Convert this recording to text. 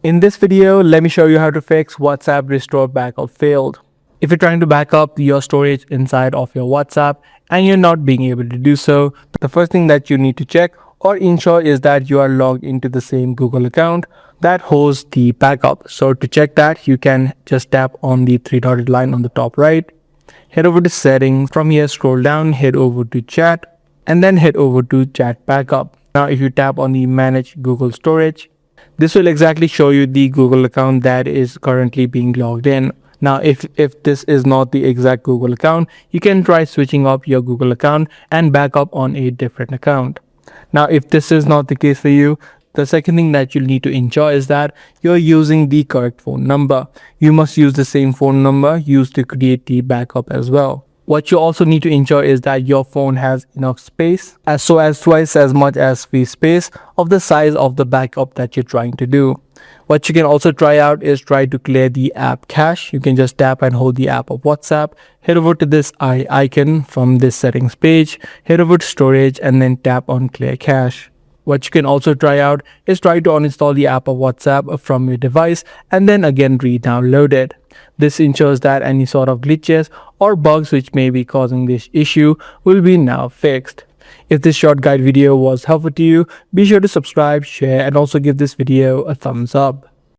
In this video, let me show you how to fix WhatsApp restore backup failed. If you're trying to back up your storage inside of your WhatsApp and you're not being able to do so, the first thing that you need to check or ensure is that you are logged into the same Google account that hosts the backup. So to check that, you can just tap on the three dotted line on the top right, head over to settings. From here, scroll down, head over to chat, and then head over to chat backup. Now, if you tap on the manage Google storage, this will exactly show you the Google account that is currently being logged in. Now, if this is not the exact Google account, you can try switching up your Google account and back up on a different account. Now, if this is not the case for you, the second thing that you'll need to ensure is that you're using the correct phone number. You must use the same phone number used to create the backup as well. What you also need to ensure is that your phone has enough space, as twice as much as the space of the size of the backup that you're trying to do. What you can also try out is try to clear the app cache. You can just tap and hold the app of WhatsApp, head over to this eye icon from this settings page, head over to storage and then tap on clear cache. What you can also try out is try to uninstall the app of WhatsApp from your device and then again re-download it. This ensures that any sort of glitches or bugs which may be causing this issue will be now fixed. If this short guide video was helpful to you, be sure to subscribe, share, and also give this video a thumbs up.